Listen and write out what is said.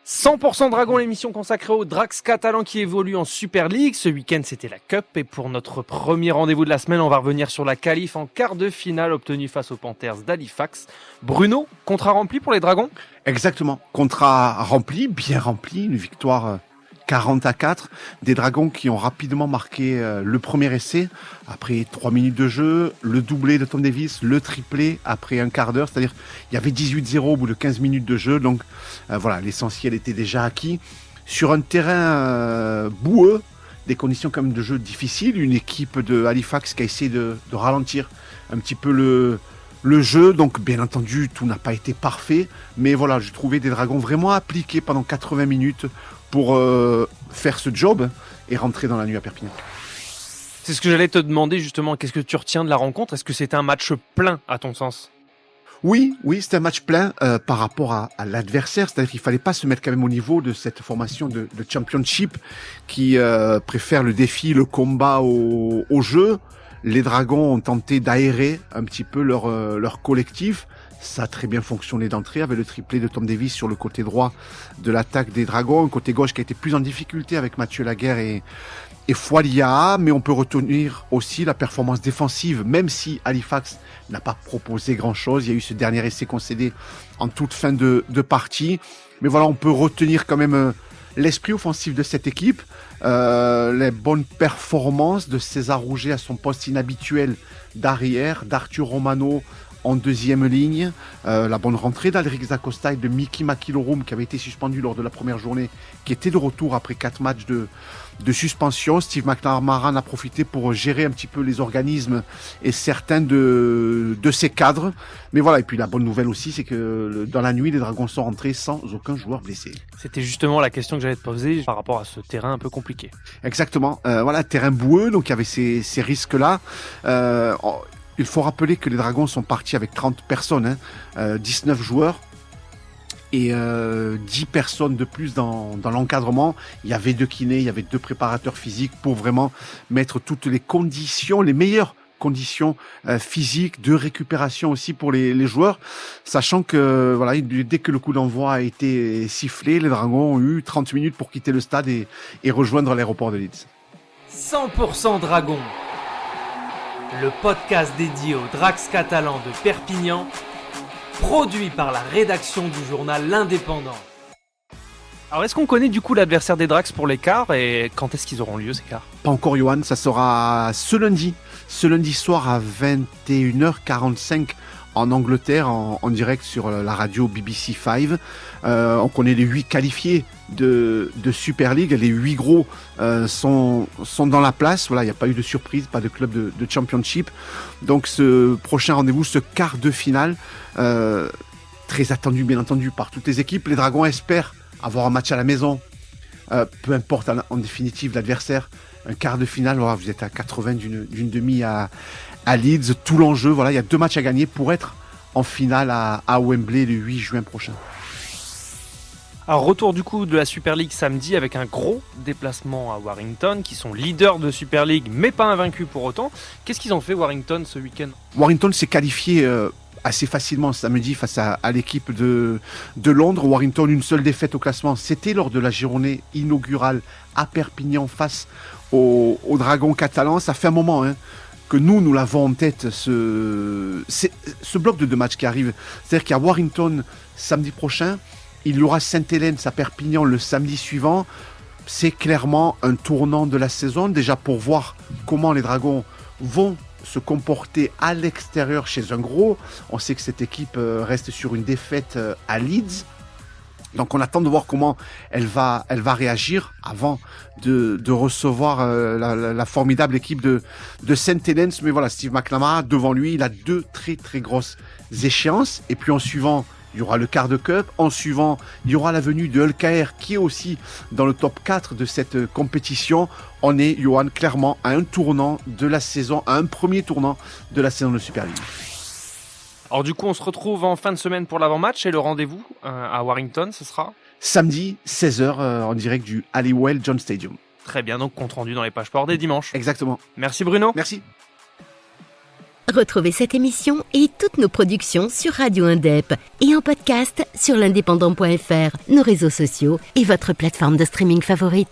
100% Dragon, l'émission consacrée aux Drax catalans qui évoluent en Super League. Ce week-end, c'était la Cup. Et pour notre premier rendez-vous de la semaine, on va revenir sur la qualif en quart de finale obtenue face aux Panthers d'Halifax. Bruno, contrat rempli pour les Dragons ? Exactement. Contrat rempli, bien rempli. Une victoire 40-4. Des Dragons qui ont rapidement marqué le premier essai. Après 3 minutes de jeu, le doublé de Tom Davis, le triplé après un quart d'heure. C'est-à-dire, il y avait 18-0 au bout de 15 minutes de jeu. Donc, voilà, l'essentiel était déjà acquis. Sur un terrain boueux, des conditions quand même de jeu difficiles. Une équipe de Halifax qui a essayé de ralentir un petit peu le jeu. Donc, bien entendu, tout n'a pas été parfait. Mais voilà, j'ai trouvé des Dragons vraiment appliqués pendant 80 minutes pour faire ce job et rentrer dans la nuit à Perpignan. C'est ce que j'allais te demander justement. Qu'est-ce que tu retiens de la rencontre ? Est-ce que c'était un match plein à ton sens ? Oui, c'était un match plein par rapport à l'adversaire. C'est-à-dire qu'il fallait pas se mettre quand même au niveau de cette formation de championship qui préfère le défi, le combat au jeu. Les Dragons ont tenté d'aérer un petit peu leur collectif. Ça a très bien fonctionné d'entrée avec le triplé de Tom Davis sur le côté droit de l'attaque des Dragons. Un côté gauche qui a été plus en difficulté avec Mathieu Laguerre et Foilia. Mais on peut retenir aussi la performance défensive, même si Halifax n'a pas proposé grand-chose. Il y a eu ce dernier essai concédé en toute fin de partie. Mais voilà, on peut retenir quand même l'esprit offensif de cette équipe. Les bonnes performances de César Rouget à son poste inhabituel d'arrière, d'Arthur Romano en deuxième ligne, la bonne rentrée d'Alric Zacosta et de Miki Makilorum qui avait été suspendu lors de la première journée, qui était de retour après 4 matchs de suspension. Steve McNamara a profité pour gérer un petit peu les organismes et certains de ses cadres. Mais voilà, et puis la bonne nouvelle aussi, c'est que dans la nuit, les Dragons sont rentrés sans aucun joueur blessé. C'était justement la question que j'allais te poser par rapport à ce terrain un peu compliqué. Exactement. Voilà, terrain boueux, donc il y avait ces risques-là. Il faut rappeler que les Dragons sont partis avec 30 personnes, 19 joueurs et 10 personnes de plus dans l'encadrement. Il y avait 2 kinés, il y avait 2 préparateurs physiques pour vraiment mettre toutes les conditions, les meilleures conditions physiques, de récupération aussi pour les joueurs, sachant que voilà, dès que le coup d'envoi a été sifflé, les Dragons ont eu 30 minutes pour quitter le stade et rejoindre l'aéroport de Leeds. 100% Dragon, le podcast dédié aux Drax catalans de Perpignan, produit par la rédaction du journal L'Indépendant. Alors est-ce qu'on connaît du coup l'adversaire des Drax pour les quarts et quand est-ce qu'ils auront lieu ces quarts ? Pas encore, Johan, ça sera ce lundi soir à 21h45 en Angleterre, en direct sur la radio BBC 5. On connaît les 8 qualifiés de Super League. Les 8 gros sont dans la place. Voilà, il n'y a pas eu de surprise, pas de club de Championship. Donc ce prochain rendez-vous, ce quart de finale, très attendu bien entendu par toutes les équipes. Les Dragons espèrent avoir un match à la maison. Peu importe en définitive l'adversaire. Un quart de finale, voilà, vous êtes à 80 d'une demi à Leeds. Tout l'enjeu, voilà, il y a 2 matchs à gagner pour être en finale à Wembley le 8 juin prochain. Alors retour du coup de la Super League samedi avec un gros déplacement à Warrington qui sont leaders de Super League mais pas invaincus pour autant. Qu'est-ce qu'ils ont fait Warrington ce week-end ? Warrington s'est qualifié assez facilement samedi face à l'équipe de Londres. Warrington, une seule défaite au classement, c'était lors de la journée inaugurale à Perpignan face aux Dragons catalans. Ça fait un moment que nous l'avons en tête, ce bloc de 2 matchs qui arrive. C'est-à-dire qu'il y a Warrington samedi prochain, il y aura Sainte-Hélène à Perpignan le samedi suivant. C'est clairement un tournant de la saison, déjà pour voir comment les Dragons vont se comporter à l'extérieur chez un gros. On sait que cette équipe reste sur une défaite à Leeds. Donc on attend de voir comment elle va réagir avant de recevoir la formidable équipe de Sainte-Hélène. Mais voilà, Steve McNamara, devant lui, il a 2 très très grosses échéances. Et puis en suivant, il y aura le quart de cup. En suivant, il y aura la venue de Hulkaer qui est aussi dans le top 4 de cette compétition. On est, Johan, clairement à un tournant de la saison, à un premier tournant de la saison de Super League. Alors du coup, on se retrouve en fin de semaine pour l'avant-match et le rendez-vous à Warrington, ce sera samedi, 16h, en direct du Halliwell John Stadium. Très bien, donc compte rendu dans les pages sport dès dimanche. Exactement. Merci Bruno. Merci. Retrouvez cette émission et toutes nos productions sur Radio Indep et en podcast sur l'indépendant.fr, nos réseaux sociaux et votre plateforme de streaming favorite.